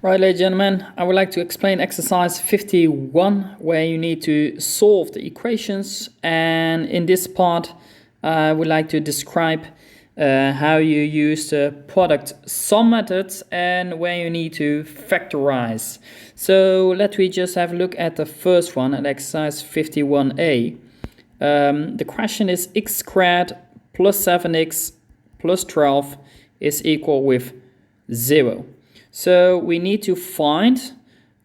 Right, ladies and gentlemen, I would like to explain exercise 51, where you need to solve the equations. And in this part, I would like to describe how you use the product sum methods and where you need to factorize. So let me just have a look at the first one, at exercise 51a. The question is x squared plus 7x plus 12 is equal with 0. So we need to find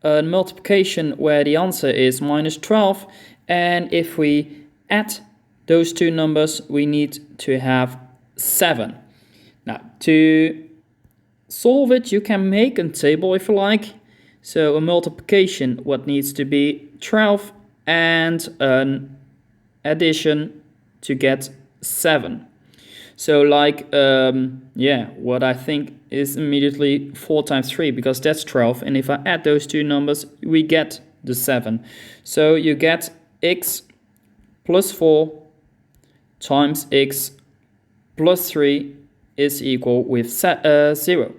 a multiplication where the answer is minus 12, and if we add those two numbers we need to have 7. Now to solve it you can make a table if you like. So a multiplication what needs to be 12 and an addition to get 7. So like, what I think is immediately 4 times 3, because that's 12. And if I add those two numbers, we get the 7. So you get x plus 4 times x plus 3 is equal with 0.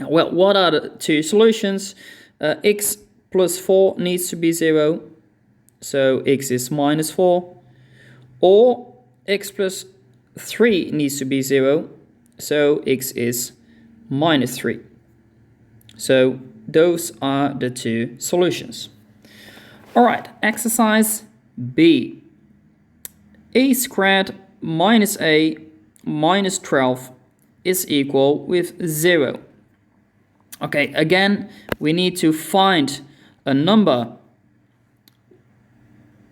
Well, what are the two solutions? X plus 4 needs to be 0. So x is minus 4. Or x plus 3 needs to be 0, so x is minus 3. So those are the two solutions. Alright, exercise B. A squared minus a minus 12 is equal with 0. Okay, again, we need to find a number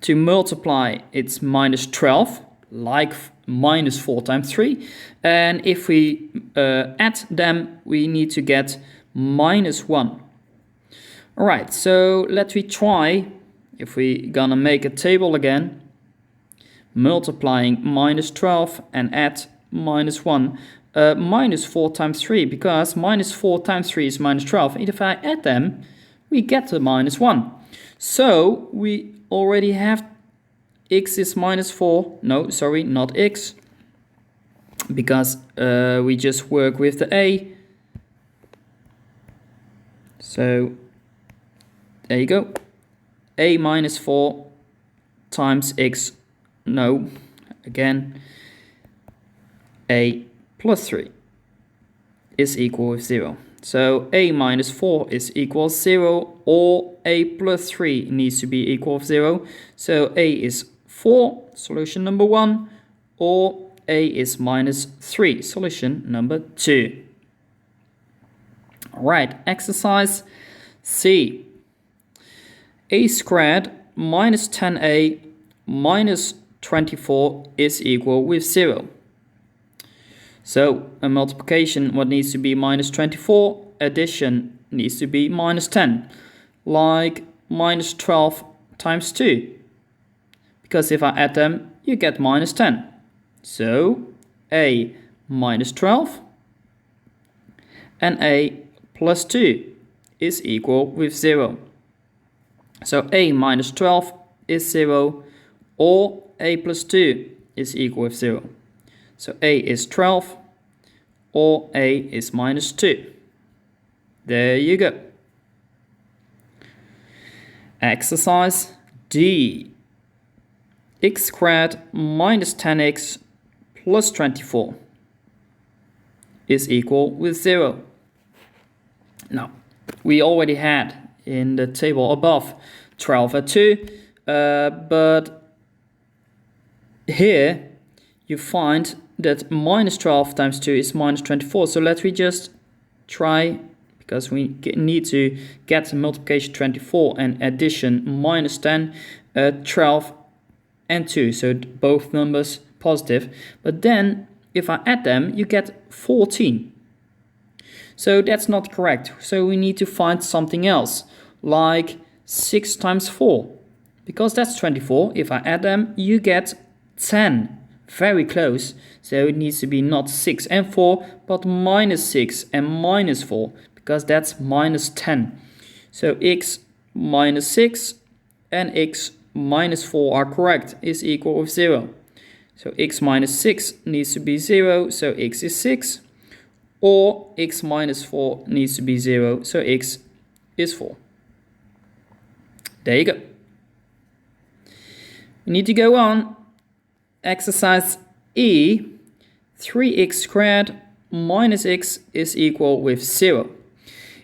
to multiply its minus 12, like minus 4 times 3, and if we add them we need to get minus 1. Alright, so let me try, if we gonna make a table again, multiplying minus 12 and add minus 1, minus 4 times 3, because minus 4 times 3 is minus 12, and if I add them we get the minus 1. So we already have x is minus 4, no, sorry, not x, because we just work with the a. So there you go, a minus 4 times x, no, again, a plus 3 is equal with 0. So a minus 4 is equal 0, or a plus 3 needs to be equal to 0. So a is 4, solution number 1, or a is minus 3, solution number 2. Alright, exercise C. A squared minus 10a minus 24 is equal with 0. So a multiplication what needs to be minus 24, addition needs to be minus 10, like minus 12 times 2. Because if I add them, you get minus 10. So a minus 12 and a plus 2 is equal with 0. So a minus 12 is 0, or a plus 2 is equal with 0. So a is 12, or a is minus 2. There you go. Exercise D. X squared minus 10x plus 24 is equal with 0. Now, we already had in the table above 12 at 2, but here you find that minus 12 times 2 is minus 24. So let me just try, because we need to get the multiplication 24 and addition minus 10, 12 and 2, so both numbers positive. But then if I add them you get 14. So that's not correct. So we need to find something else, like 6 times 4, because that's 24. If I add them you get 10. Very close. So it needs to be not 6 and 4, but minus 6 and minus 4, because that's minus 10. So x minus 6 and x minus 4 are correct, is equal with 0. So x minus 6 needs to be 0, so x is 6. or x minus 4 needs to be 0, so x is 4. There you go. We need to go on. Exercise E, 3x squared minus x is equal with 0.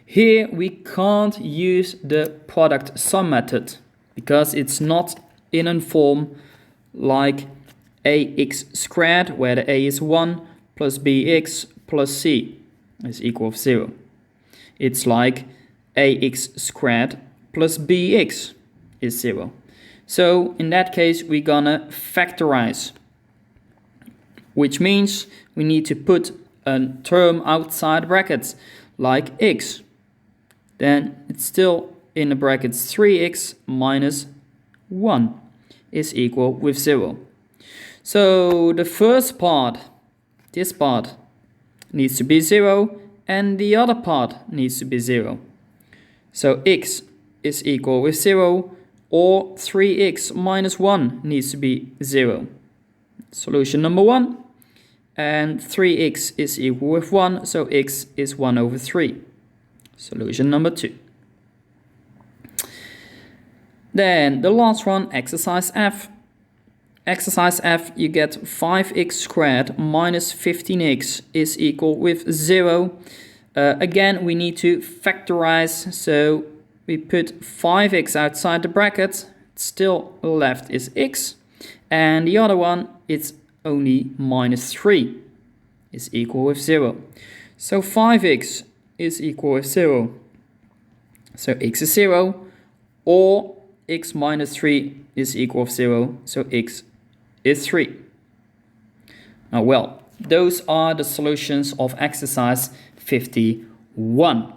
Here we can't use the product sum method because it's not in a form like ax squared, where the a is 1 plus bx plus c is equal to 0. It's like ax squared plus bx is 0. So in that case we're gonna factorize, which means we need to put a term outside brackets like x. Then it's still in the brackets 3x minus 1 is equal with 0. So the first part, this part, needs to be 0 and the other part needs to be 0. So x is equal with 0 or 3x minus 1 needs to be 0. Solution number 1. And 3x is equal with 1, so x is 1 over 3. Solution number 2. Then the last one, exercise F. Exercise F, you get 5x squared minus 15x is equal with 0. Again, we need to factorize, so we put 5x outside the bracket, still left is x, and the other one, it's only minus 3 is equal with 0. So 5x is equal with 0. So x is 0, or x minus 3 is equal to 0, so x is 3. Now, well, those are the solutions of exercise 51.